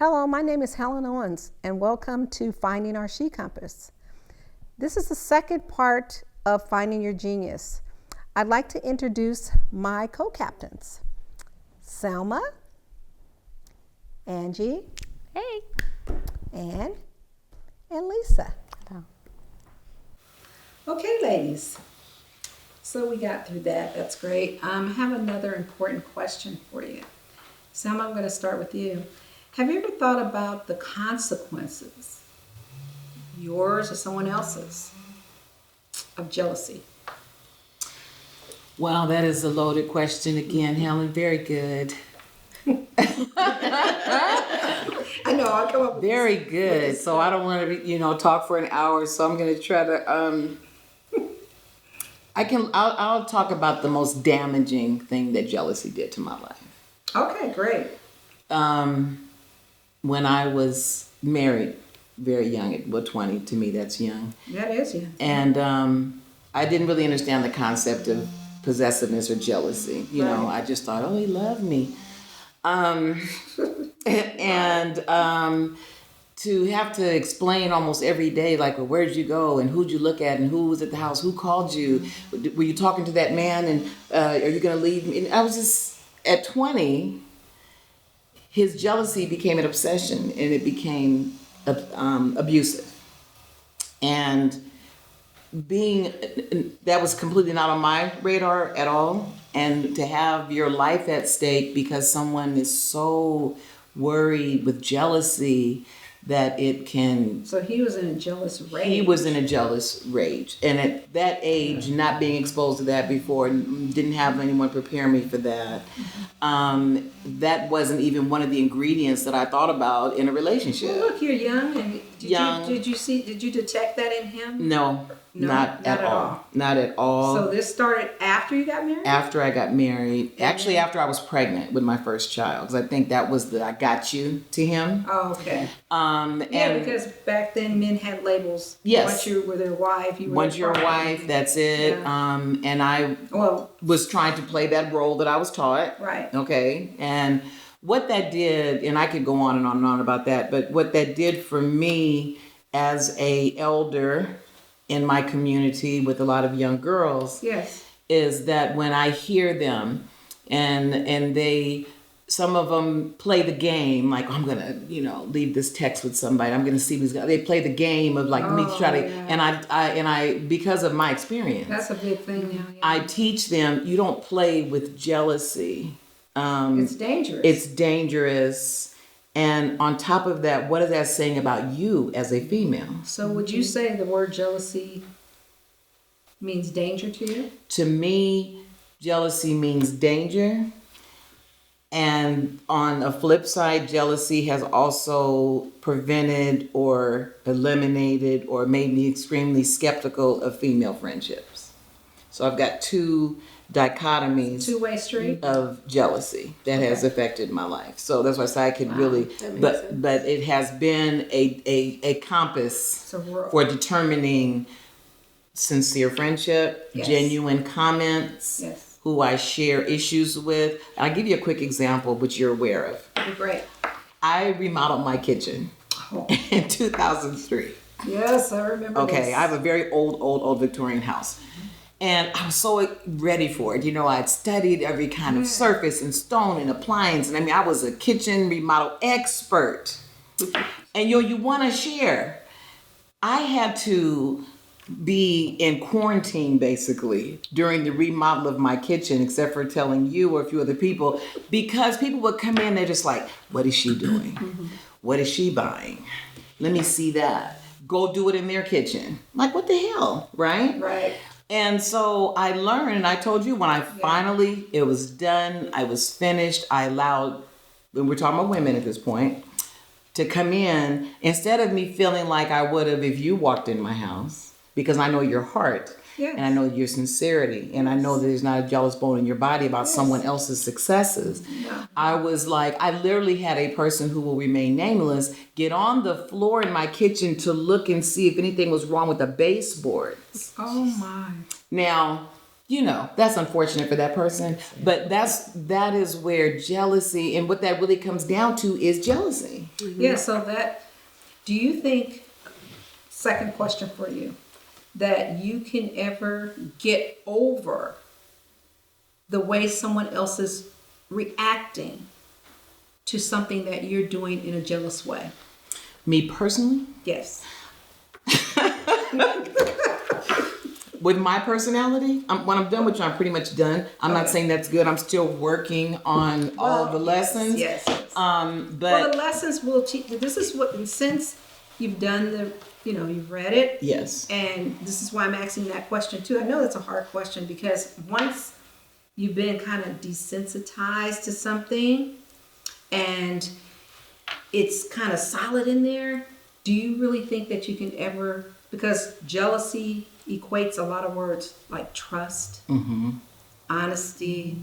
Hello, my name is Helen Owens, and welcome to Finding Our She Compass. This is the second part of Finding Your Genius. I'd like to introduce my co-captains, Selma, Angie, Hey. and Lisa. Hello. Okay, ladies. So we got through that. That's great. I have another important question for you. Selma, I'm going to start with you. Have you ever thought about the consequences, yours or someone else's, of jealousy? Wow, that is a loaded question again, Helen. Very good. I know, I'll come up with Very this- good. with this So I don't want to, talk for an hour. So I'm going to try to. I'll talk about the most damaging thing that jealousy did to my life. Okay, great. When I was married, very young, 20, to me that's young. That is you. And I didn't really understand the concept of possessiveness or jealousy. Right. I just thought, oh, he loved me. To have to explain almost every day, like, well, where'd you go and who'd you look at and who was at the house, who called you, were you talking to that man, and are you going to leave me? And I was just, at 20, his jealousy became an obsession and it became abusive. And that was completely not on my radar at all. And to have your life at stake because someone is so worried with jealousy that it can... So he was in a jealous rage. He was in a jealous rage. And at that age, not being exposed to that before, didn't have anyone prepare me for that. That wasn't even one of the ingredients that I thought about in a relationship. Well, look, you're young, and Young. Did you detect that in him? No, not at all. Not at all. So this started after you got married? After I got married. Actually, after I was pregnant with my first child. Because I think that was the I got you to him. Oh, okay. And because back then men had labels. Yes. Once you were their wife, you were once their you're a partner. wife, that's it. Yeah. And I was trying to play that role that I was taught. Right. Okay. And what that did, and I could go on and on and on about that, but what that did for me as a elder in my community with a lot of young girls, yes, is that when I hear them and they, some of them play the game, like, I'm going to, leave this text with somebody. I'm going to see who's going to, they play the game of like me try to, yeah. and I, because of my experience, that's a big thing now. Yeah. I teach them, you don't play with jealousy. It's dangerous. It's dangerous. And on top of that, what is that saying about you as a female? So would you say the word jealousy means danger to you? To me, jealousy means danger. And on a flip side, jealousy has also prevented or eliminated or made me extremely skeptical of female friendships. So I've got two dichotomies, two-way street of jealousy that has affected my life. So that's why I say I could really, but it has been a compass for determining sincere friendship, yes. genuine comments, yes. who I share issues with. And I'll give you a quick example, which you're aware of. That'd be great. I remodeled my kitchen in 2003. Yes, I remember. Okay, this. I have a very old Victorian house. And I was so ready for it. I'd studied every kind of surface and stone and appliance. And I was a kitchen remodel expert. And you want to share. I had to be in quarantine basically during the remodel of my kitchen, except for telling you or a few other people, because people would come in, they're just like, what is she doing? What is she buying? Let me see that. Go do it in their kitchen. Like, what the hell, right? Right. And so I learned, and I told you when I finally, it was done, I was finished, I allowed, when we're talking about women at this point, to come in, instead of me feeling like I would have if you walked in my house, because I know your heart, yes. and I know your sincerity, and I know that there's not a jealous bone in your body about someone else's successes. No. I was like, I literally had a person who will remain nameless get on the floor in my kitchen to look and see if anything was wrong with the baseboards. Oh my. Now, that's unfortunate for that person. But that is where jealousy, and what that really comes down to is jealousy. Yeah, so do you think, second question for you, that you can ever get over the way someone else is reacting to something that you're doing in a jealous way? Me personally, Yes. with my personality, when I'm done with you, I'm pretty much done. I'm not saying that's good. I'm still working on all the lessons. Yes. But Well, the lessons will teach. This is what, and since you've done you've read it. yes, And this is why I'm asking that question too. I know that's a hard question because once you've been kind of desensitized to something and it's kind of solid in there, do you really think that you can ever, because jealousy equates a lot of words like trust, honesty,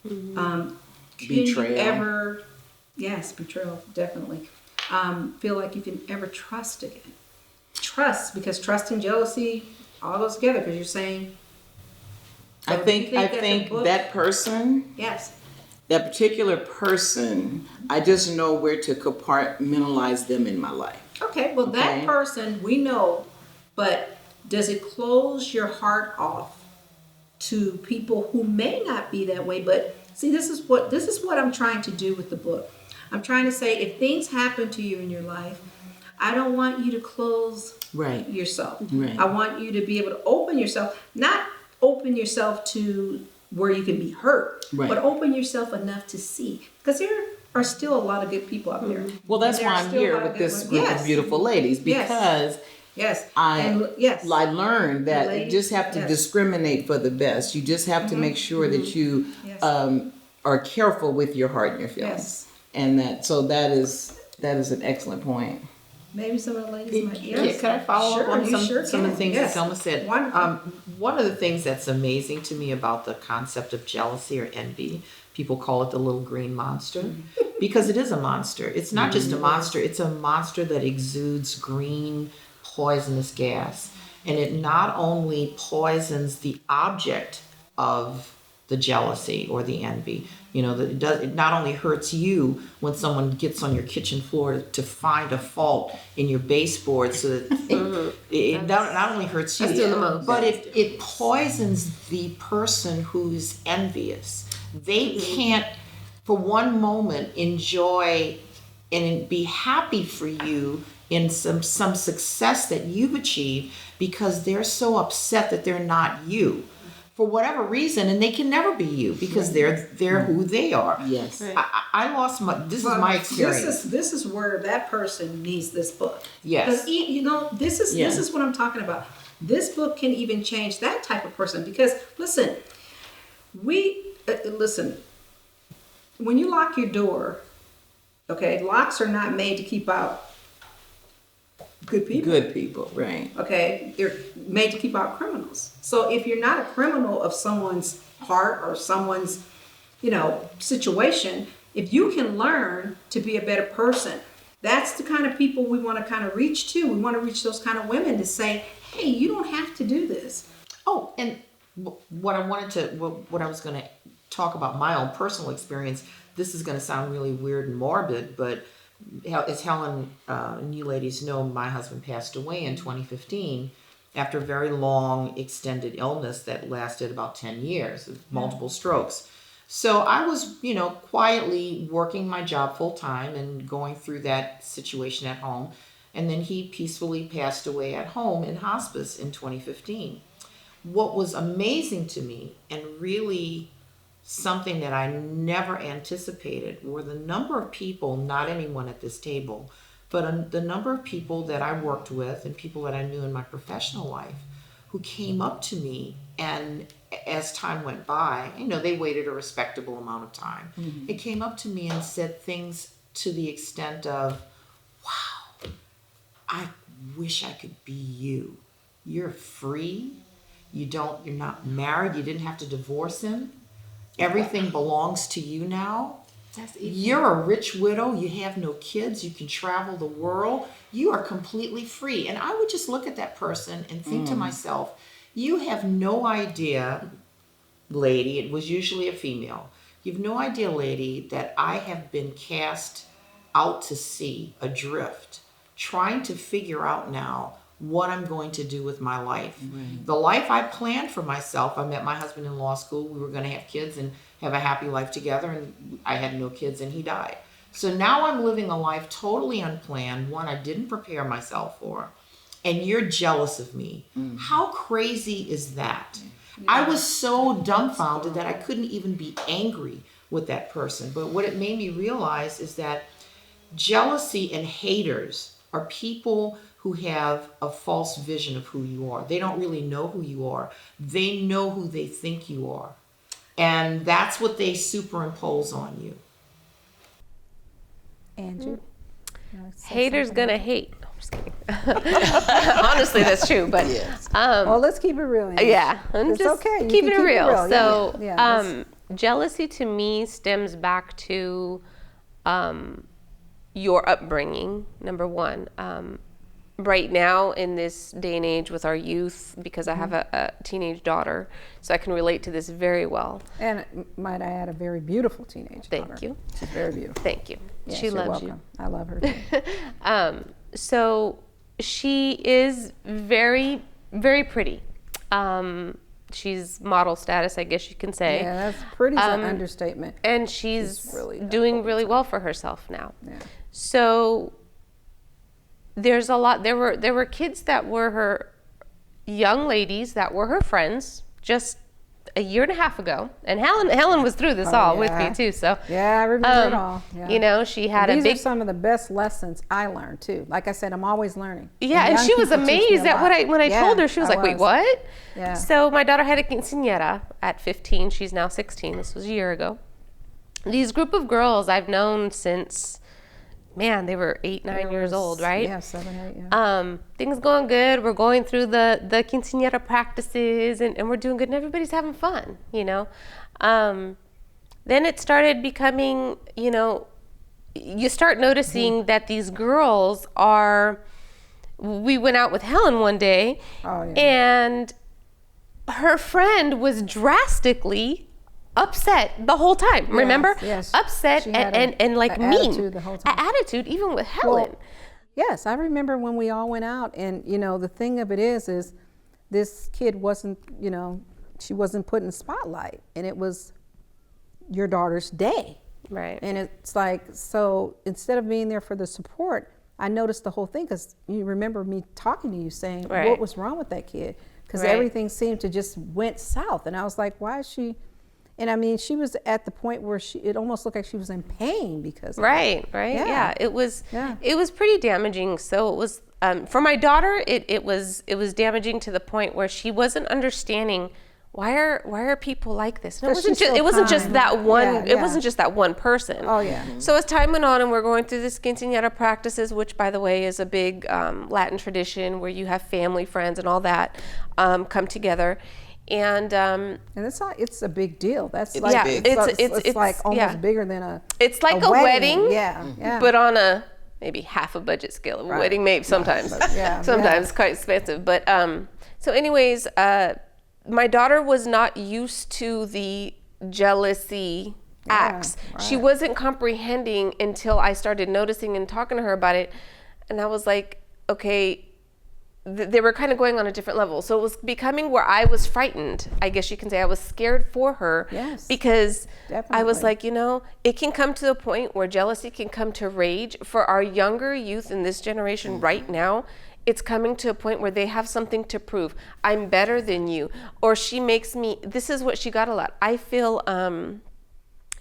can betrayal. you ever, yes, betrayal, definitely, feel like you can ever trust again? Trust, because trust and jealousy all goes together, because you're saying, I think that person, yes, that particular person, I just know where to compartmentalize them in my life. okay, well, that Okay. person we know, but does it close your heart off to people who may not be that way? But see, this is what I'm trying to do with the book. I'm trying to say, if things happen to you in your life, I don't want you to close Right. yourself. Right. I want you to be able to open yourself, not open yourself to where you can be hurt, Right. but open yourself enough to see. Because there are still a lot of good people out there. Well, that's There why are I'm still a here lot of with good this ones. group Yes. of beautiful ladies, Yes. because Yes. I learned that Ladies, you just have to yes. discriminate for the best. You just have to make sure that you Yes. are careful with your heart and your feelings. Yes. And that is an excellent point. Maybe some of the ladies might. Yeah, Yes. could I follow up Sure, on you sure some of the can. things Yes. that Selma said? Wonderful. One of the things that's amazing to me about the concept of jealousy or envy, people call it the little green monster, because it is a monster. It's not just a monster, it's a monster that exudes green, poisonous gas. And it not only poisons the object of the jealousy or the envy, it not only hurts you when someone gets on your kitchen floor to find a fault in your baseboard, so that it not only hurts you, That's doing the most. but it poisons the person who's envious. They can't for one moment enjoy and be happy for you in some success that you've achieved, because they're so upset that they're not you for whatever reason, and they can never be you because they're who they are. Yes. I lost this is my experience. This is where that person needs this book. Yes. Because this is what I'm talking about. This book can even change that type of person, because listen, when you lock your door, okay, locks are not made to keep out good people. Good people, right. Okay, they're made to keep out criminals. So if you're not a criminal of someone's heart or someone's, situation, if you can learn to be a better person, that's the kind of people we want to kind of reach to. We want to reach those kind of women to say, hey, you don't have to do this. Oh, and what I was going to talk about my own personal experience. This is going to sound really weird and morbid, but as Helen and you ladies know, my husband passed away in 2015 after a very long, extended illness that lasted about 10 years, multiple strokes. So I was, quietly working my job full time and going through that situation at home. And then he peacefully passed away at home in hospice in 2015. What was amazing to me, and really something that I never anticipated, were the number of people, not anyone at this table, but the number of people that I worked with and people that I knew in my professional life who came up to me, and as time went by, they waited a respectable amount of time. Mm-hmm. It came up to me and said things to the extent of, wow, I wish I could be you. You're free. You're not married. You didn't have to divorce him. Everything belongs to you now. You're a rich widow. You have no kids. You can travel the world. You are completely free. And I would just look at that person and think to myself, you have no idea lady, it was usually a female. You have no idea, lady, that I have been cast out to sea, adrift, trying to figure out now what I'm going to do with my life. The life I planned for myself, I met my husband in law school. We were going to have kids and have a happy life together, and I had no kids and he died. So now I'm living a life totally unplanned, one I didn't prepare myself for, and you're jealous of me. How crazy is that? I was so dumbfounded that I couldn't even be angry with that person. But what it made me realize is that jealousy and haters are people who have a false vision of who you are. They don't really know who you are. They know who they think you are. And that's what they superimpose on you. Angie? Haters gonna hate. No, I'm just kidding. Honestly, that's true. But Well, let's keep it real, Angie. yeah, I'm It's just okay. You keeping can it keep it real. real. So, Yeah. jealousy to me stems back to your upbringing. Number one, right now in this day and age with our youth, because I have a teenage daughter, so I can relate to this very well. And might I add, a very beautiful teenage daughter. Thank you. She's very beautiful. Thank you. Yes, She you're loves welcome. I love her too. you. So she is very, very pretty. She's model status, I guess you can say. Yeah, that's pretty's an understatement. And she's really doing really well for herself now. Yeah. So there's a lot. There were kids that were her young ladies that were her friends just a year and a half ago, and Helen was through this all with me too. So Yeah, I remember it all. Yeah. you know, she had These a big are some of the best lessons I learned too. Like I said, I'm always learning. yeah, and young she was people teach me amazed a at lot. when I Yeah, told her. She was like, "Wait, what?" Yeah. So my daughter had a quinceañera at 15. She's now 16. This was a year ago. These group of girls I've known since, man, they were 8, 9 years old, right? Yeah, 7, 8. Yeah. Things going good. We're going through the quinceañera practices, and we're doing good, and everybody's having fun, you know. Then it started becoming, you know, you start noticing that these girls are. We went out with Helen one day, and her friend was drastically upset the whole time. Remember? yes. Upset She had and like a mean. attitude the whole time. Attitude, even with Helen. Well, yes, I remember when we all went out, and you know, the thing of it is this kid wasn't, you know, she wasn't put in the spotlight, and it was your daughter's day. Right. And it's like, so instead of being there for the support, I noticed the whole thing, because you remember me talking to you saying, Right. what was wrong with that kid? Because Right. everything seemed to just went south. And I was like, why is she? And I mean, she was at the point where it almost looked like she was in pain because of Right. it. Yeah. Yeah. It was Yeah. it was pretty damaging. So it was for my daughter. It was damaging to the point where she wasn't understanding why are people like this. And But she's so it wasn't just kind. that one. Yeah, It yeah. wasn't just that one person. Oh, yeah. So as time went on, and we're going through this quinceañera practices, which by the way is a big Latin tradition where you have family, friends, and all that come together. And it's a big deal. That's like, yeah, it's like almost yeah. bigger than a It's like a wedding, Yeah, yeah. but on a maybe half a budget scale of a wedding, maybe sometimes. Yeah, Sometimes quite expensive. But so anyways, my daughter was not used to the jealousy acts. She wasn't comprehending until I started noticing and talking to her about it. And I was like, okay, they were kind of going on a different level. So it was becoming where I was frightened. I guess you can say I was scared for her. Yes, Because I was definitely. like, you know, it can come to a point where jealousy can come to rage. For our younger youth in this generation right now, it's coming to a point where they have something to prove. I'm better than you. Or she makes me, this is what she got a lot. I feel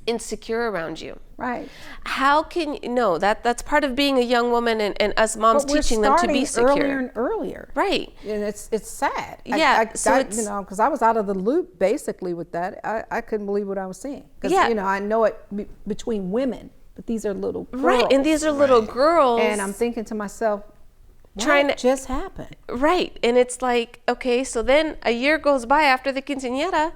insecure around you. Right. How can you know that's part of being a young woman and us moms But we're teaching them to be starting secure. earlier and earlier. Right. And it's sad. Yeah, so it's- you know, because I was out of the loop basically with that. I couldn't believe what I was seeing. Because, Yeah. you know, I know it between women, but these are little girls. Right. And these are little girls. And I'm thinking to myself, Trying what to- just happened? Right. And it's like, okay, so then a year goes by after the quinceañera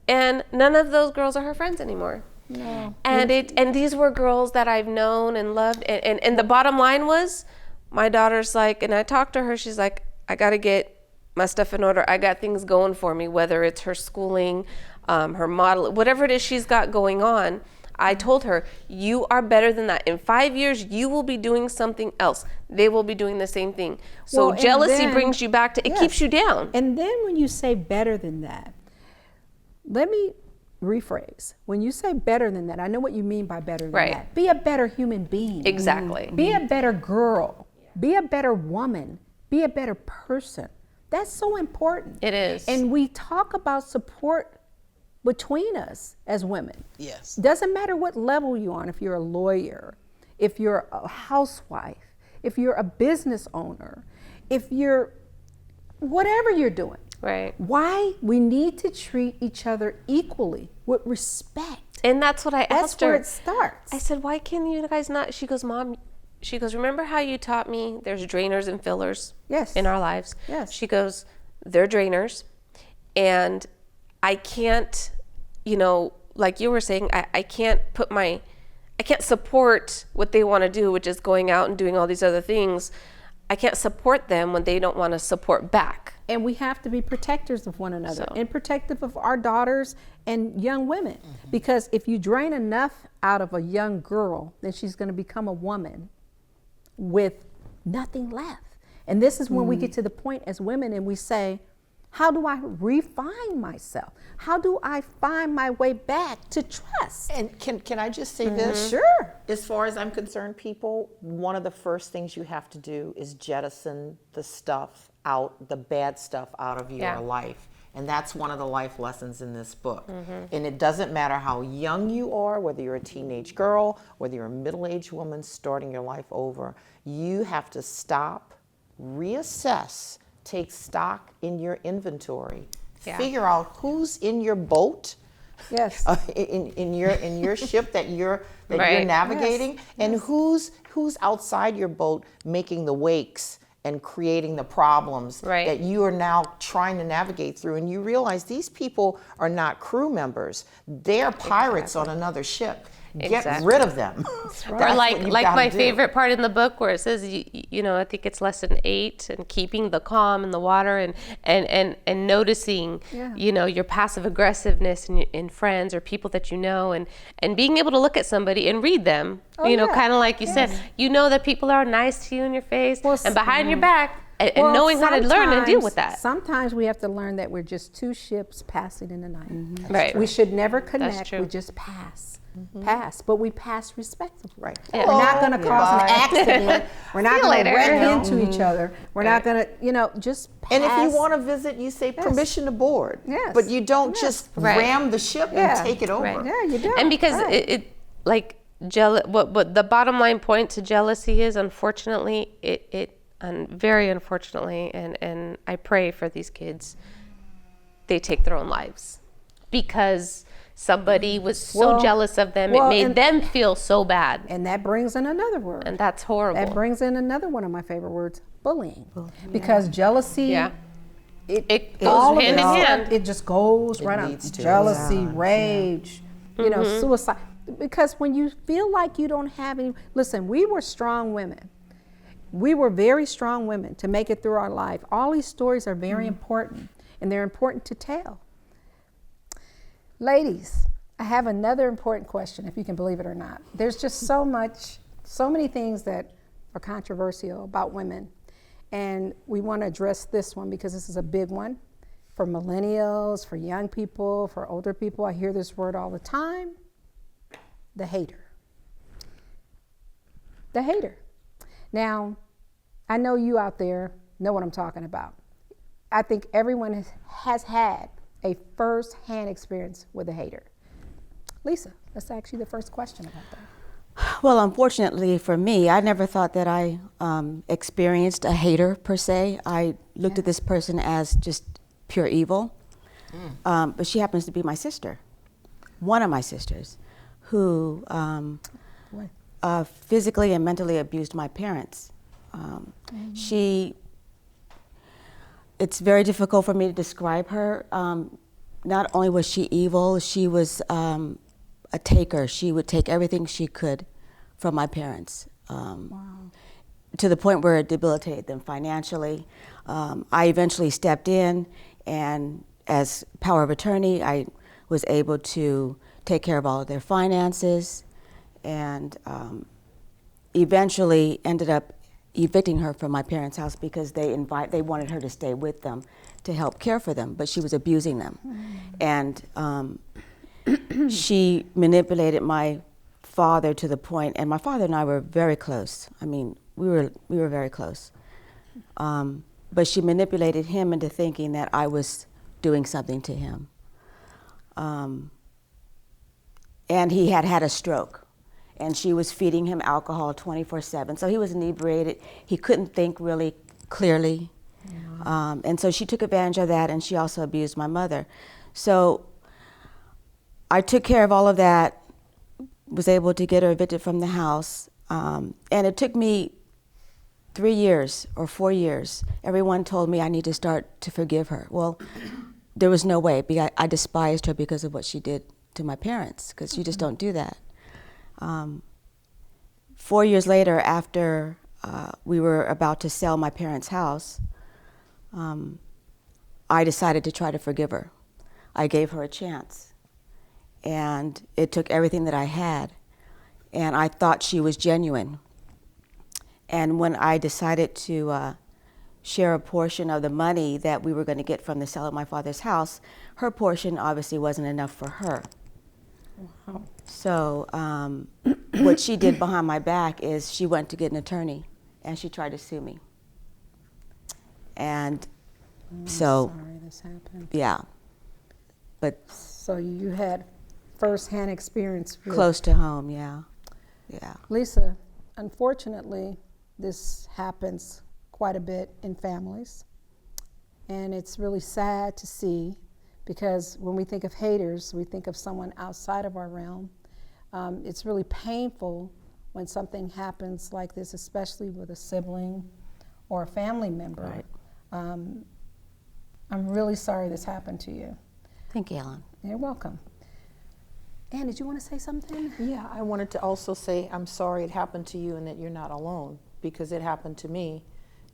and none of those girls are her friends anymore. No. And these were girls that I've known and loved. And the bottom line was, my daughter's like, and I talked to her, she's like, I got to get my stuff in order. I got things going for me, whether it's her schooling, her model, whatever it is she's got going on. I told her, you are better than that. In 5 years, you will be doing something else. They will be doing the same thing. So Well, and jealousy then- brings you back to, it yes. keeps you down. And then when you say better than that, let me rephrase. When you say better than that, I know what you mean by better than Right. that. Be a better human being. Exactly. Be a better girl. Be a better woman. Be a better person. That's so important. It is. And we talk about support between us as women. Yes. Doesn't matter what level you're on, if you're a lawyer, if you're a housewife, if you're a business owner, if you're whatever you're doing. Right. Why we need to treat each other equally with respect. And that's what I That's asked her. where it starts. I said, why can you guys not? She goes, Mom, she goes, remember how you taught me there's drainers and fillers Yes. in our lives? Yes. She goes, they're drainers. And I can't, like you were saying, I can't support what they want to do, which is going out and doing all these other things. I can't support them when they don't want to support back. And we have to be protectors of one another So- and protective of our daughters and young women. Because if you drain enough out of a young girl, then she's going to become a woman with nothing left. And this is when we get to the point as women and we say, how do I refine myself? How do I find my way back to trust? And can I just say this? Sure. As far as I'm concerned, people, one of the first things you have to do is jettison the stuff out, the bad stuff out of your Yeah. life. And that's one of the life lessons in this book. And it doesn't matter how young you are, whether you're a teenage girl, whether you're a middle-aged woman starting your life over, you have to stop, reassess, take stock in your inventory, Yeah. figure out who's in your boat, Yes. in your ship that you're Right. navigating, and who's outside your boat making the wakes and creating the problems Right. that you are now trying to navigate through. And you realize these people are not crew members; they're pirates on another ship. Get Exactly. rid of them. Or That's like what you've like gotta my do. favorite part in the book where it says I think it's lesson 8 and keeping the calm in the water and noticing Yeah. your passive aggressiveness in friends or people that you know and being able to look at somebody and read them yeah. kind of like you said that people are nice to you in your face Well, and behind your back and Well, knowing how to learn and deal sometimes- with that. Sometimes we have to learn that we're just two ships passing in the night. Right. We should never connect. true. We just pass. Pass, but we pass respectfully. Right. We're not going to cause an accident. We're not See you going to later. wreck into each other. We're not going to, just pass. And if you want to visit, you say permission to board. Yes. But you don't Yes. just Right. ram the ship Yeah. and take it over. Right. Yeah, you do. And because Right. it like what the bottom line point to jealousy is, unfortunately, and very unfortunately, and I pray for these kids, they take their own lives because somebody was so Well- jealous of them. well, It made and- them feel so bad, And that brings in another word. and that's horrible. That brings in another one of my favorite words, bullying. Because jealousy, Yeah. It goes all of hand in it, hand. it just goes right on. leads to it. Jealousy, rage, suicide. Because when you feel like you don't have any, listen, we were strong women. We were very strong women to make it through our life. All these stories are very important, and they're important to tell. Ladies, I have another important question, if you can believe it or not. There's just so many things that are controversial about women. And we want to address this one because this is a big one for millennials, for young people, for older people. I hear this word all the time, the hater. The hater. Now, I know you out there know what I'm talking about. I think everyone has had a first-hand experience with a hater. Lisa, let's ask you the first question about that. Well, unfortunately for me, I never thought that I experienced a hater per se. I looked at this person as just pure evil. But she happens to be my sister, one of my sisters, who physically and mentally abused my parents. It's very difficult for me to describe her. Not only was she evil, she was a taker. She would take everything she could from my parents, to the point where it debilitated them financially. I eventually stepped in, and as power of attorney, I was able to take care of all of their finances, and eventually ended up evicting her from my parents' house because they wanted her to stay with them to help care for them, but she was abusing them. And she manipulated my father to the point, and my father and I were very close. I mean, we were very close. But she manipulated him into thinking that I was doing something to him. And he had had a stroke, and she was feeding him alcohol 24/7. So he was inebriated. He couldn't think really clearly. And so she took advantage of that, and she also abused my mother. So I took care of all of that, was able to get her evicted from the house. And it took me 3 years or 4 years. Everyone told me I need to start to forgive her. Well, there was no way, because I despised her because of what she did to my parents, because you just don't do that. 4 years later, after we were about to sell my parents' house, I decided to try to forgive her. I gave her a chance, and it took everything that I had, and I thought she was genuine. And when I decided to share a portion of the money that we were going to get from the sale of my father's house, her portion obviously wasn't enough for her. Wow. So what she did behind my back is she went to get an attorney, and she tried to sue me. And so, Sorry this happened. yeah, but So you had firsthand experience with close to home, yeah. Lisa, unfortunately, this happens quite a bit in families, and it's really sad to see, because when we think of haters, we think of someone outside of our realm. It's really painful when something happens like this, especially with a sibling or a family member. Right. I'm really sorry this happened to you. Thank you, Helen. You're welcome. Ann, did you want to say something? Yeah, I wanted to also say I'm sorry it happened to you and that you're not alone, because it happened to me.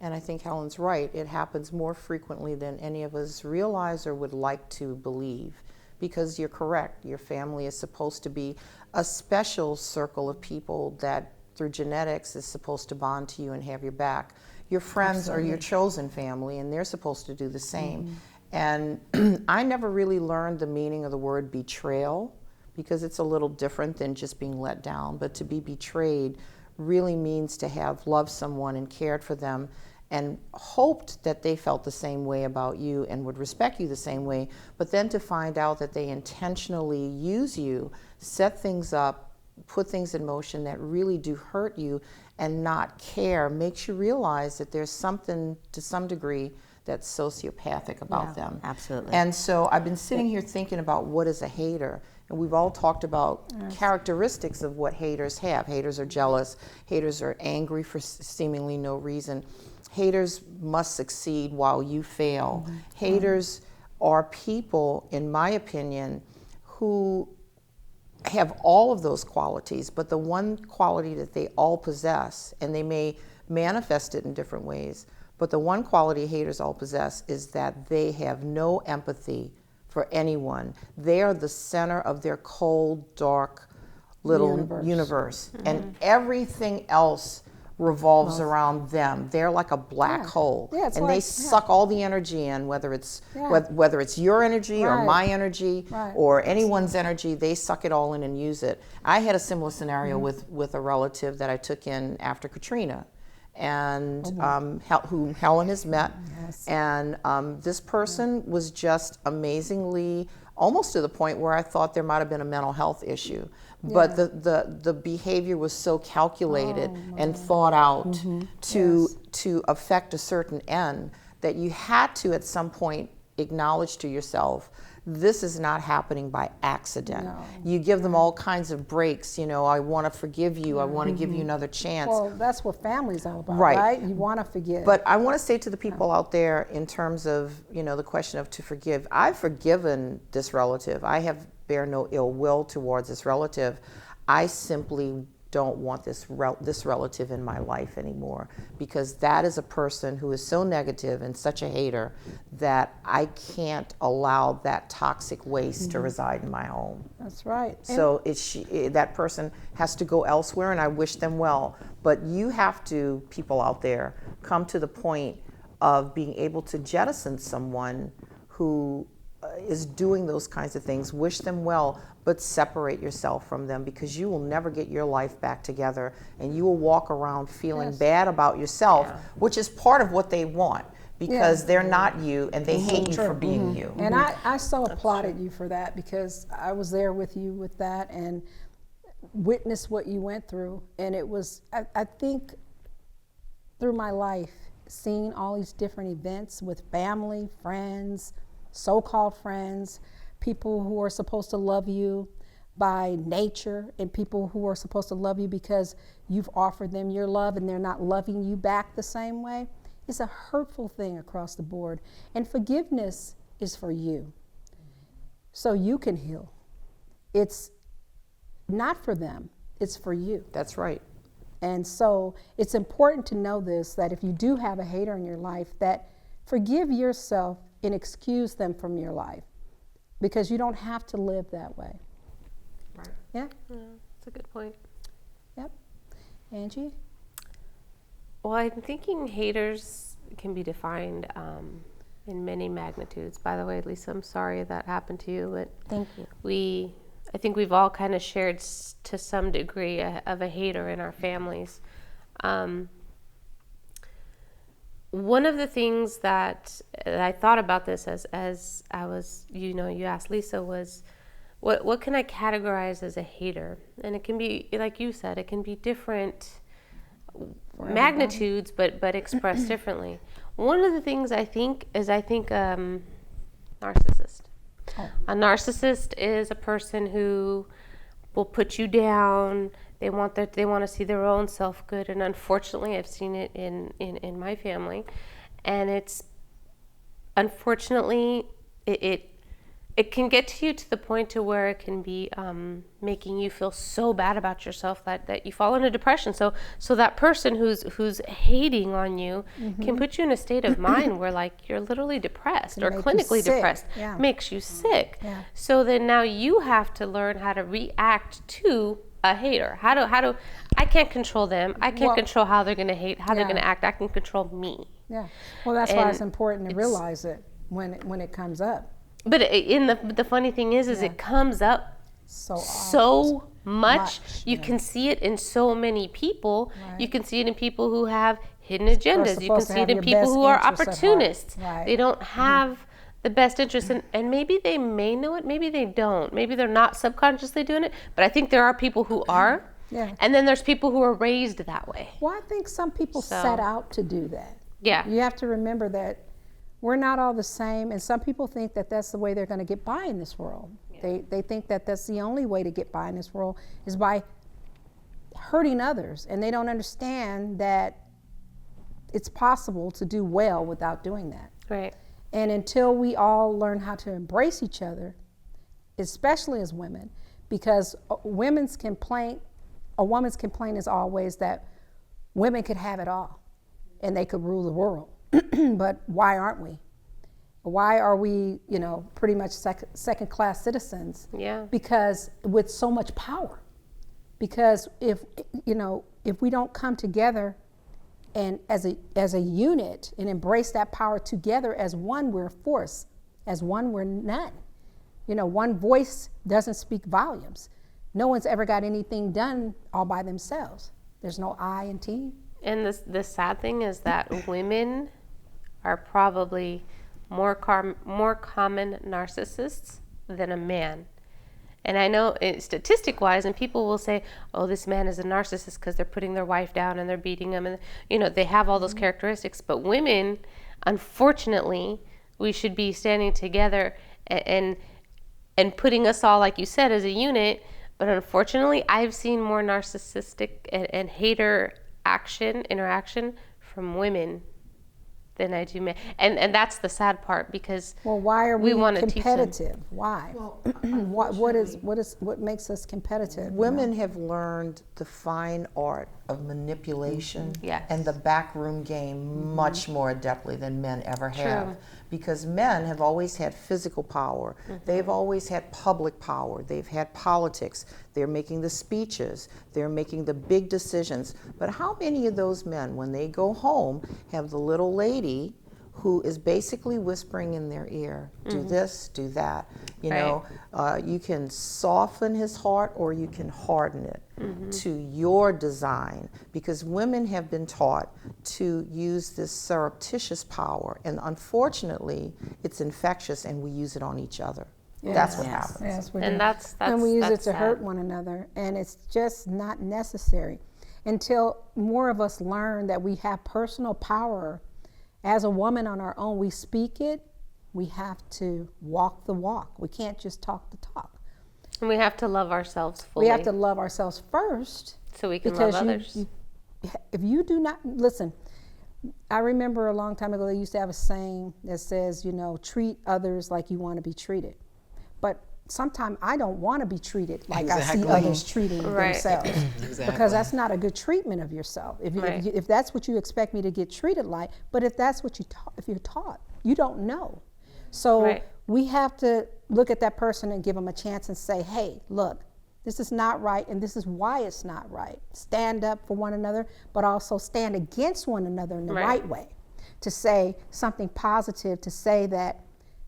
And I think Helen's right. It happens more frequently than any of us realize or would like to believe, because you're correct. Your family is supposed to be a special circle of people that through genetics is supposed to bond to you and have your back. Your friends are your chosen family, and they're supposed to do the same. And I never really learned the meaning of the word betrayal, because it's a little different than just being let down. But to be betrayed really means to have loved someone and cared for them and hoped that they felt the same way about you and would respect you the same way, but then to find out that they intentionally use you, set things up, put things in motion that really do hurt you and not care, makes you realize that there's something to some degree that's sociopathic about them. Absolutely. And so I've been sitting here thinking about what is a hater. And we've all talked about characteristics of what haters have. Haters are jealous. Haters are angry for seemingly no reason. Haters must succeed while you fail. Haters are people, in my opinion, who have all of those qualities, but the one quality that they all possess, and they may manifest it in different ways, but the one quality haters all possess is that they have no empathy for anyone. They are the center of their cold, dark little universe. And everything else revolves around them. They're like a black hole. Yeah, it's and like- they suck all the energy in, whether it's whether it's your energy or Right. my energy Right. or anyone's energy, they suck it all in and use it. I had a similar scenario with a relative that I took in after Katrina, and whom Helen has met. And this person was just amazingly, almost to the point where I thought there might have been a mental health issue. But the behavior was so calculated and thought out to affect a certain end that you had to at some point acknowledge to yourself, this is not happening by accident. No. You give them all kinds of breaks, I want to forgive you, I want to give you another chance. Well, that's what family's all about, Right. right? You want to forgive. But I want to say to the people out there, in terms of, the question of to forgive, I've forgiven this relative. I have bear no ill will towards this relative. I simply don't want this relative in my life anymore, because that is a person who is so negative and such a hater that I can't allow that toxic waste to reside in my home. That's right. So that person has to go elsewhere, and I wish them well. But you have to, people out there, come to the point of being able to jettison someone who is doing those kinds of things. Wish them well, but separate yourself from them, because you will never get your life back together, and you will walk around feeling bad about yourself, which is part of what they want, because they're not you and they hate you for being you. And I so applauded you for that, because I was there with you with that and witnessed what you went through. And it was, I think, through my life, seeing all these different events with family, friends, so-called friends, people who are supposed to love you by nature, and people who are supposed to love you because you've offered them your love and they're not loving you back the same way. It's a hurtful thing across the board. And forgiveness is for you, so you can heal. It's not for them, it's for you. That's right. And so it's important to know this, that if you do have a hater in your life, that forgive yourself and excuse them from your life, because you don't have to live that way. Right. Yeah? That's a good point. Yep. Angie? Well, I'm thinking haters can be defined in many magnitudes. By the way, Lisa, I'm sorry that happened to you, but Thank you. I think we've all kind of shared to some degree of a hater in our families. One of the things that I thought about this as I was, you asked Lisa, was what can I categorize as a hater? And it can be, like you said, it can be different magnitudes, but expressed differently. One of the things I think narcissist. Oh. A narcissist is a person who will put you down. They want to see their own self good, and unfortunately, I've seen it in my family, and it's unfortunately it can get to you to the point to where it can be making you feel so bad about yourself that you fall into depression. So that person who's hating on you can put you in a state of mind where, like, you're literally depressed or clinically depressed, makes you sick. Yeah. So then now you have to learn how to react to a hater. How do I can't control them. I can't control how they're going to hate, how they're going to act. I can control me. Yeah. Well, that's why it's important to realize it when it comes up. But the funny thing is it comes up so much. You can see it in so many people. Right. You can see it in people who have hidden agendas. You can see it in people who are opportunists. Right. They don't have the best interest, and maybe they may know it, maybe they don't. Maybe they're not subconsciously doing it, but I think there are people who are. Yeah. And then there's people who are raised that way. Well, I think some people set out to do that. Yeah. You have to remember that we're not all the same, and some people think that that's the way they're going to get by in this world. Yeah. They think that that's the only way to get by in this world is by hurting others, and they don't understand that it's possible to do well without doing that. Right. And until we all learn how to embrace each other, especially as women, because a woman's complaint is always that women could have it all and they could rule the world. But why aren't we? Why are we, pretty much second-class citizens? Yeah. Because with so much power. Because if we don't come together and as a unit and embrace that power together as one, we're a force. As one, we're none. One voice doesn't speak volumes. No one's ever got anything done all by themselves. There's no I in team. And the sad thing is that women are probably more common narcissists than a man. And I know statistic-wise, and people will say, oh, this man is a narcissist because they're putting their wife down and they're beating them. And, they have all those characteristics. But women, unfortunately, we should be standing together and putting us all, like you said, as a unit. But unfortunately, I've seen more narcissistic and hater interaction from women than I do men. And that's the sad part, because Well, why are we we wanna teach them. competitive? Why? What makes us competitive? Women have learned the fine art of manipulation Yes. and the backroom game much more adeptly than men ever have. True. Because men have always had physical power. They've always had public power. They've had politics. They're making the speeches. They're making the big decisions. But how many of those men, when they go home, have the little lady who is basically whispering in their ear, do this, do that. You know, you can soften his heart or you can harden it to your design, because women have been taught to use this surreptitious power, and unfortunately, it's infectious and we use it on each other. That's what happens. Yes, we And do. that's and we use it that's to sad. hurt one another, and it's just not necessary until more of us learn that we have personal power. As a woman on our own, we speak it. We have to walk the walk. We can't just talk the talk. And we have to love ourselves fully. We have to love ourselves first. So we can love because others. If you do not listen, I remember a long time ago they used to have a saying that says, you know, treat others like you want to be treated. But sometimes I don't want to be treated like I see others treating Right. themselves, because that's not a good treatment of yourself. If that's what you expect me to get treated like, but if that's what if you're taught, you don't know. So Right. we have to look at that person and give them a chance and say, hey, look, this is not right, and this is why it's not right. Stand up for one another, but also stand against one another in the right way. To say something positive, to say that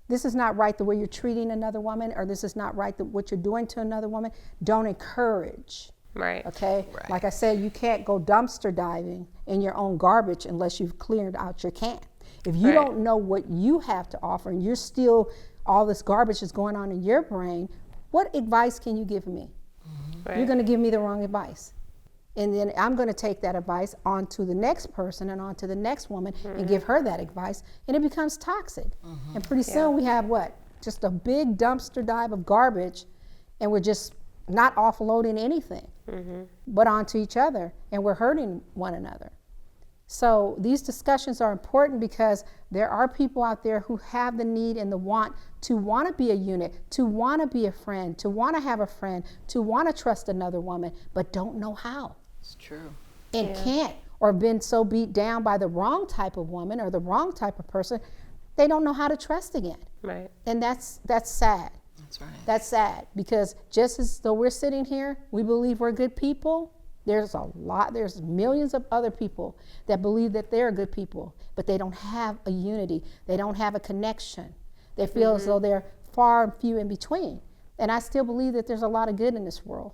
this is not right the way you're treating another woman, or this is not right what you're doing to another woman. Don't encourage. Right. Okay? Like I said, you can't go dumpster diving in your own garbage unless you've cleared out your can. If you don't know what you have to offer, and you're still, all this garbage is going on in your brain, what advice can you give me? You're going to give me the wrong advice. And then I'm going to take that advice on to the next person and on to the next woman and give her that advice, and it becomes toxic. And pretty soon we have what? Just a big dumpster dive of garbage, and we're just not offloading anything but onto each other, and we're hurting one another. So these discussions are important because there are people out there who have the need and the want to be a unit, to want to be a friend, to want to have a friend, to want to trust another woman, but don't know how. It's true. And can't, or been so beat down by the wrong type of woman or the wrong type of person, they don't know how to trust again. Right. And that's sad. That's right. That's sad, because just as though we're sitting here, we believe we're good people, there's millions of other people that believe that they're good people, but they don't have a unity. They don't have a connection. They feel as though they're far and few in between. And I still believe that there's a lot of good in this world.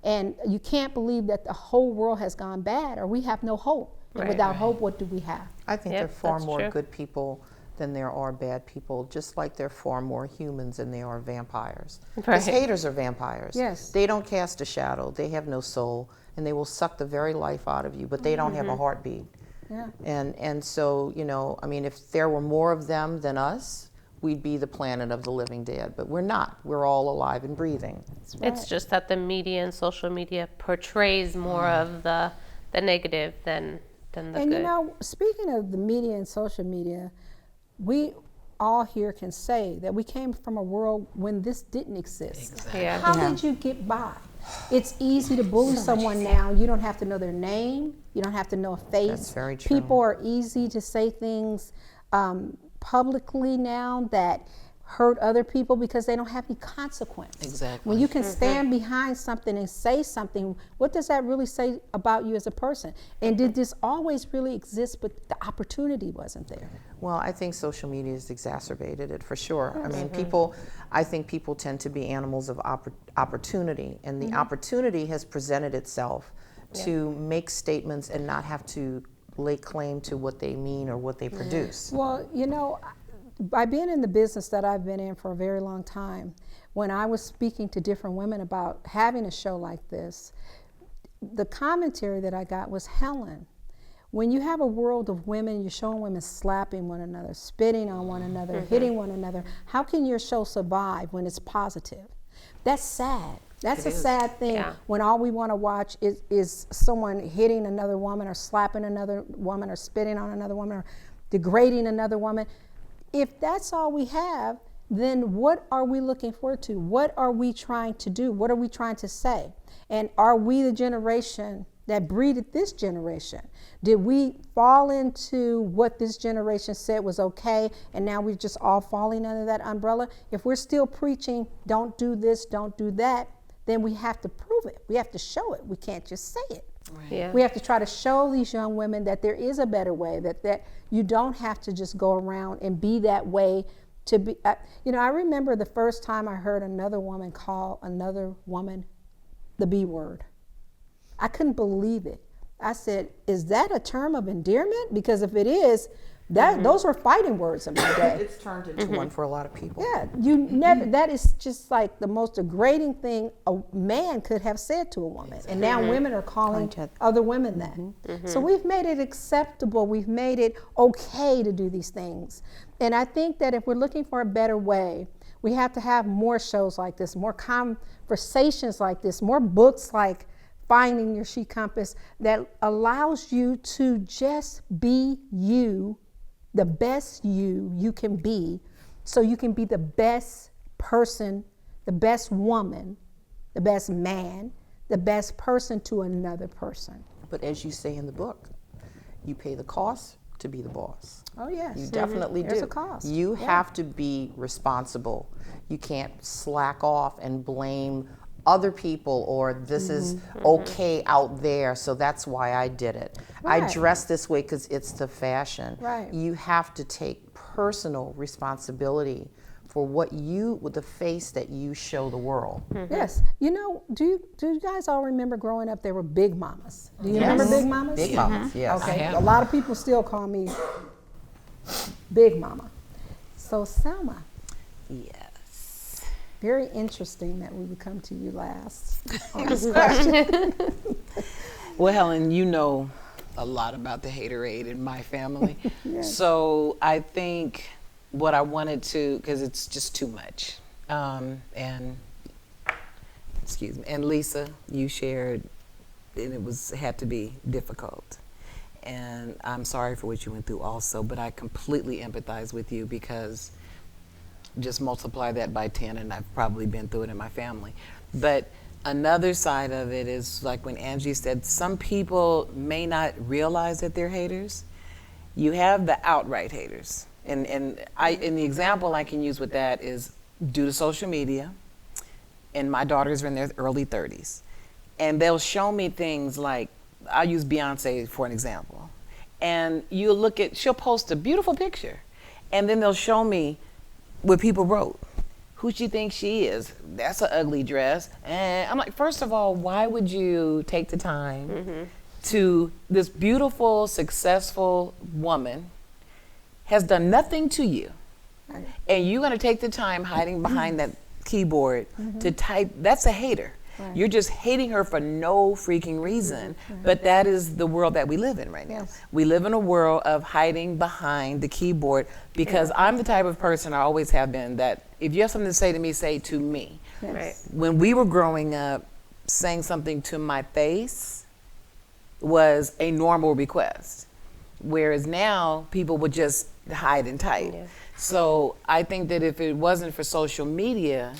And you can't believe that the whole world has gone bad, or we have no hope. And without hope, what do we have? I think Yep, there are far that's more true. good people than there are bad people, just like there are far more humans than there are vampires. Because Right. haters are vampires. Yes. They don't cast a shadow. They have no soul, and they will suck the very life out of you, but they don't have a heartbeat. Yeah. And so, you know, I mean, if there were more of them than us, we'd be the planet of the living dead. But we're not. We're all alive and breathing. It's just that the media and social media portrays more of the negative than the And good. you know, speaking of the media and social media, we all here can say that we came from a world when this didn't exist. Yeah. How did you get by? It's easy to bully someone now. You don't have to know their name. You don't have to know a face. That's very true. People are easy to say things publicly now that hurt other people because they don't have any consequence. Exactly. When you can stand behind something and say something, what does that really say about you as a person? And did this always really exist, but the opportunity wasn't there? Well, I think social media has exacerbated it for sure. I mean, I think people tend to be animals of opportunity, and the opportunity has presented itself to make statements and not have to lay claim to what they mean or what they produce. Well, you know, by being in the business that I've been in for a very long time, when I was speaking to different women about having a show like this, the commentary that I got was, Helen, when you have a world of women, you're showing women slapping one another, spitting on one another, hitting one another, how can your show survive when it's positive? That's sad. That's a sad thing when all we want to watch is someone hitting another woman or slapping another woman or spitting on another woman. degrading another woman. If that's all we have, then what are we looking forward to? What are we trying to do? What are we trying to say? And are we the generation that breeded this generation? Did we fall into what this generation said was okay, and now we're just all falling under that umbrella? If we're still preaching, don't do this, don't do that, then we have to prove it. We have to show it. We can't just say it. Right. Yeah. We have to try to show these young women that there is a better way, that you don't have to just go around and be that way to be. I remember the first time I heard another woman call another woman the B word. I couldn't believe it. I said, is that a term of endearment? Because if it is, those were fighting words in my day. It's turned into one for a lot of people. Yeah, you never, that is just like the most degrading thing a man could have said to a woman. And now women are calling other women that. So we've made it acceptable, we've made it okay to do these things. And I think that if we're looking for a better way, we have to have more shows like this, more conversations like this, more books like Finding Your She Compass that allows you to just be you, the best you can be, so you can be the best person, the best woman, the best man, the best person to another person. But as you say in the book, you pay the cost to be the boss. Oh, yes. You definitely There's do. a cost. You Yeah. have to be responsible. You can't slack off and blame other people or this is okay out there, so that's why I did it. Right. I dress this way because it's the fashion. Right. You have to take personal responsibility for with the face that you show the world. Yes. Do you guys all remember growing up there were big mamas? Do you remember big mamas? Big mamas, yes. Okay. A lot of people still call me Big Mama. So Selma, Yes. very interesting that we would come to you last on this question. Well, Helen, you know a lot about the haterade in my family. So I think what I wanted to, because it's just too much. And excuse me. And Lisa, you shared, and it had to be difficult. And I'm sorry for what you went through also, but I completely empathize with you because just multiply that by 10 and I've probably been through it in my family. But another side of it is like when Angie said, some people may not realize that they're haters. You have the outright haters. And the example I can use with that is due to social media, and my daughters are in their early 30s. And they'll show me things like, I'll use Beyonce for an example. And she'll post a beautiful picture, and then they'll show me what people wrote. Who she thinks she is? That's an ugly dress. And I'm like, first of all, why would you take the time to this beautiful, successful woman has done nothing to you, Right. and you're gonna take the time hiding behind that keyboard to type? That's a hater. Right. You're just hating her for no freaking reason. But that is the world that we live in right now. Yes. We live in a world of hiding behind the keyboard because I'm the type of person, I always have been, that if you have something to say to me, say to me. Yes. Right. When we were growing up, saying something to my face was a normal request. Whereas now, people would just hide and type. Yeah. So I think that if it wasn't for social media,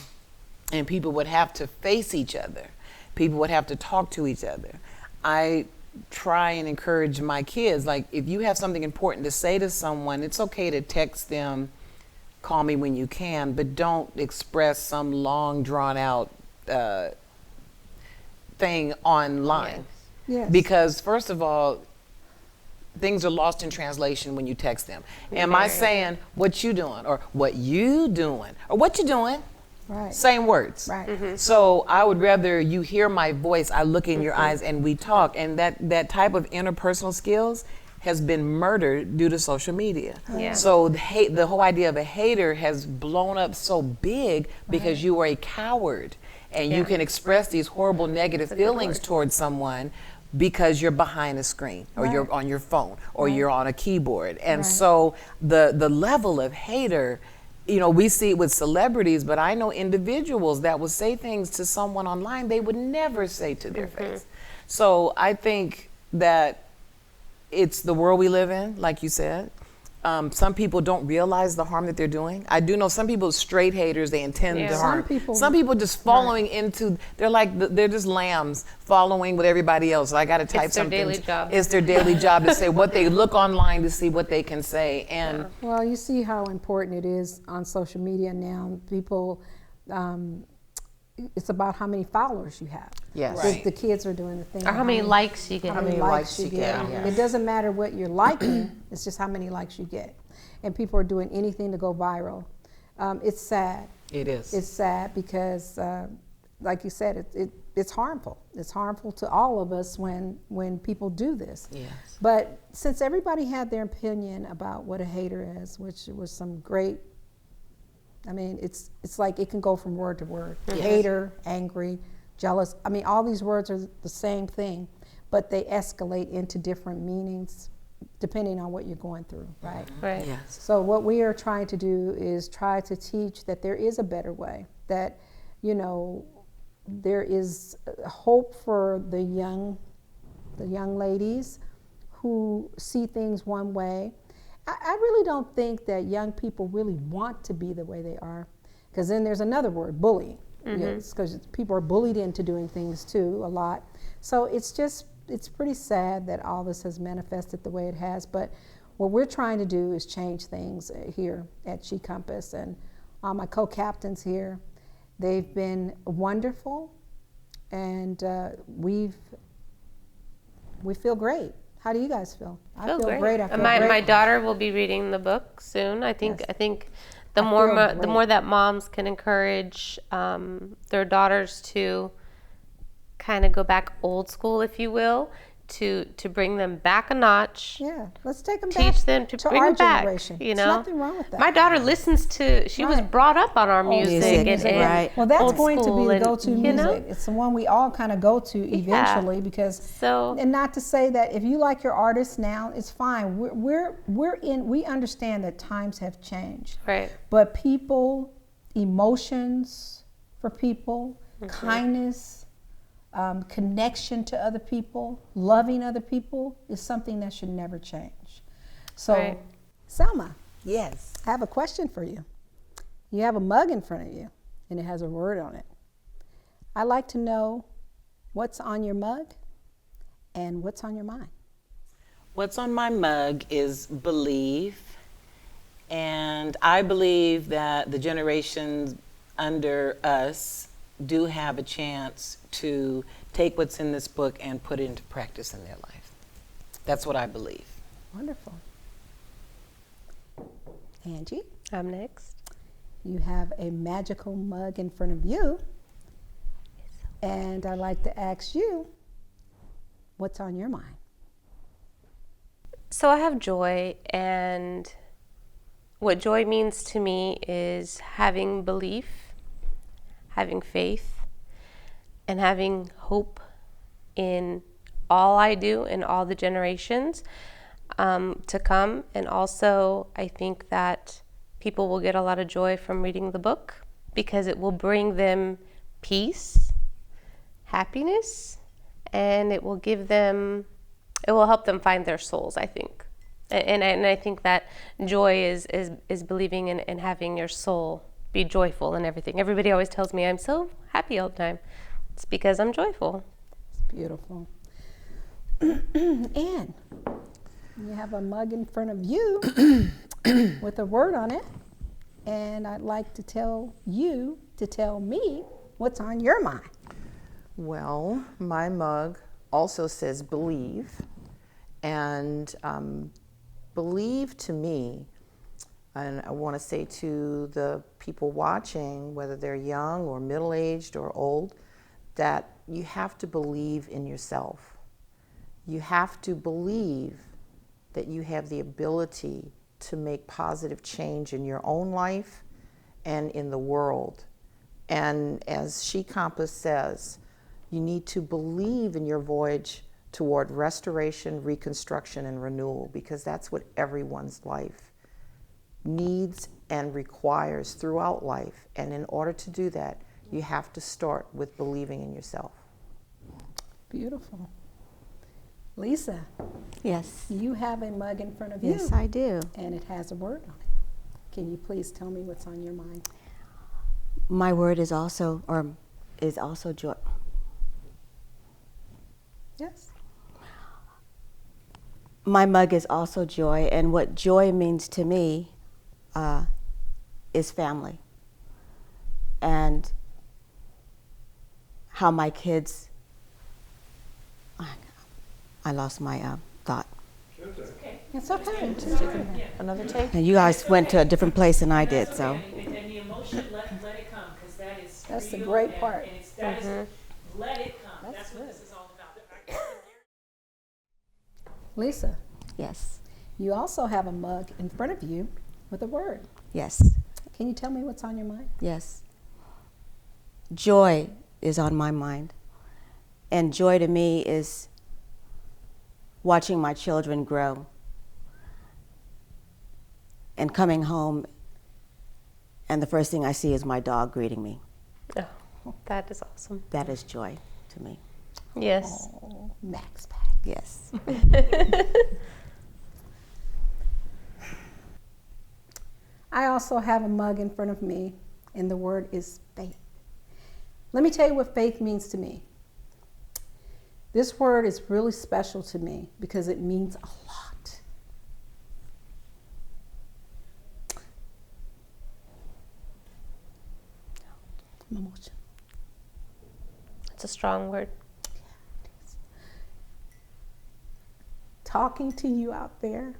and people would have to face each other, people would have to talk to each other, I try and encourage my kids, like, if you have something important to say to someone, it's okay to text them, call me when you can, but don't express some long drawn out thing online. Yes. Because first of all, things are lost in translation when you text them. Am I saying what you doing, or what you doing, or what you doing? Right. Same words. Right. So I would rather you hear my voice, I look in your eyes, and we talk. And that type of interpersonal skills has been murdered due to social media. Yeah. So the whole idea of a hater has blown up so big because you are a coward, and you can express these horrible negative feelings towards someone because you're behind a screen, or Right. you're on your phone, or you're on a keyboard. And Right. so the level of hater, we see it with celebrities, but I know individuals that will say things to someone online they would never say to their face. So I think that it's the world we live in, like you said, some people don't realize the harm that they're doing. I do know some people, straight haters, they intend Yeah. to Some harm. Some people just following into, they're just lambs following with everybody else. I got to type It's their something. daily job. It's their daily job to say what they look online to see what they can say. And Well, you see how important it is on social media now. People, it's about how many followers you have. Yes. Right. The kids are doing the thing. Or how many likes you get. How many likes you get. yeah. It doesn't matter what you're liking, it's just how many likes you get. And people are doing anything to go viral. It's sad. it is. It's sad because, like you said, it's harmful. It's harmful to all of us when people do this. Yes. But since everybody had their opinion about what a hater is, which was some great, I mean, it's like it can go from word to word. Hater, angry, jealous. I mean, all these words are the same thing, but they escalate into different meanings depending on what you're going through, right? Right. Yes. So what we are trying to do is try to teach that there is a better way, that, you know, there is hope for the young ladies who see things one way. I really don't think that young people really want to be the way they are, because then there's another word, bullying. Yes, because people are bullied into doing things too a lot. So it's pretty sad that all this has manifested the way it has. But what we're trying to do is change things here at She Compass, and my co-captains here, they've been wonderful, and we feel great. How do you guys feel? I feel great. I feel my great. daughter will be reading the book soon. I think Yes. I think the I more feel the great. more that moms can encourage their daughters to kind of go back old school, if you will, to bring them back a notch. Yeah, let's take them back Teach them to bring our them back. generation. You There's know, nothing wrong with that. my daughter listens to. She was Right. brought up on our music, music, and right. Well, that's old going to be school the and, go-to you music. know? It's the one we all kind of go to eventually because. So- and not to say that if you like your artist now, it's fine. We understand that times have changed. Right. But people, emotions for people, kindness, connection to other people, loving other people is something that should never change. So, Right. Selma, Yes. I have a question for you. You have a mug in front of you, and it has a word on it. I'd like to know what's on your mug and what's on your mind. What's on my mug is believe, and I believe that the generations under us do have a chance to take what's in this book and put it into practice in their life. That's what I believe. Wonderful. Angie, I'm next. you have a magical mug in front of you, and I'd like to ask you, what's on your mind? So I have joy, and what joy means to me is having belief, having faith, and having hope in all I do and all the generations to come. And also, I think that people will get a lot of joy from reading the book because it will bring them peace, happiness, and it will help them find their souls, I think. And I think that joy is believing in and having your soul be joyful in everything. Everybody always tells me I'm so happy all the time. It's because I'm joyful. It's beautiful. Anne, you have a mug in front of you with a word on it, and I'd like to tell you to tell me what's on your mind. Well, my mug also says believe, and believe to me, and I want to say to the people watching, whether they're young or middle-aged or old, that you have to believe in yourself. You have to believe that you have the ability to make positive change in your own life and in the world. And as She Compass says, you need to believe in your voyage toward restoration, reconstruction, and renewal, because that's what everyone's life needs and requires throughout life. And in order to do that, you have to start with believing in yourself. Beautiful. Lisa, Yes. you have a mug in front of you. Yes, I do. And it has a word on it. Can you please tell me what's on your mind? My word is also joy. Yes. My mug is also joy, and what joy means to me is family. And how my kids, I lost my thought. It's okay. Another take? And you guys went to a different place than I did, so. And the emotion, let it come, because that is That's the real, great part. And it's, that is, let it come. That's what this is all about. Lisa, Yes, you also have a mug in front of you with a word. yes, Can you tell me what's on your mind? yes. Joy is on my mind. And joy to me is watching my children grow and coming home, and the first thing I see is my dog greeting me. Oh, that is awesome. That is joy to me. Yes. Oh, Max Pack. Yes. I also have a mug in front of me, and the word is faith. Let me tell you what faith means to me. This word is really special to me because it means a lot. I'm emotional. It's a strong word. Talking to you out there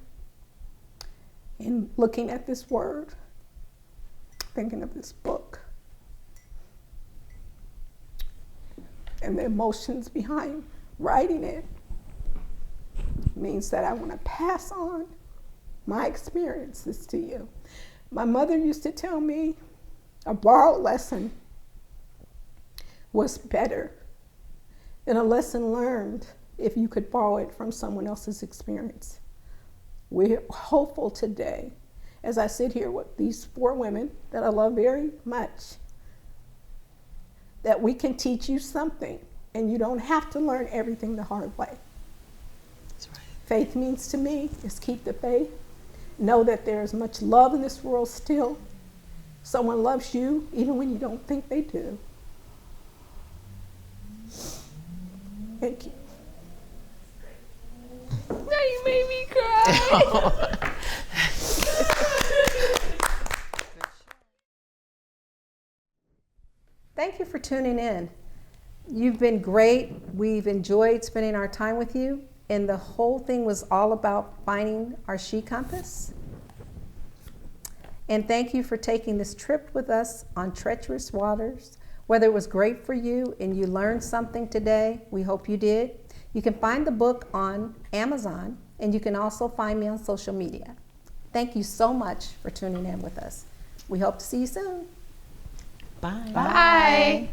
and looking at this word, thinking of this book and the emotions behind writing it means that I want to pass on my experiences to you. My mother used to tell me a borrowed lesson was better than a lesson learned if you could borrow it from someone else's experience. We're hopeful today, as I sit here with these 4 women that I love very much, that we can teach you something and you don't have to learn everything the hard way. That's right. Faith means to me is keep the faith. Know that there is much love in this world still. Someone loves you even when you don't think they do. Thank you. Now you made me cry. Thank you for tuning in. You've been great. We've enjoyed spending our time with you. And the whole thing was all about finding our she compass. And thank you for taking this trip with us on treacherous waters. Whether it was great for you and you learned something today, we hope you did. You can find the book on Amazon, and you can also find me on social media. Thank you so much for tuning in with us. We hope to see you soon. Bye. Bye.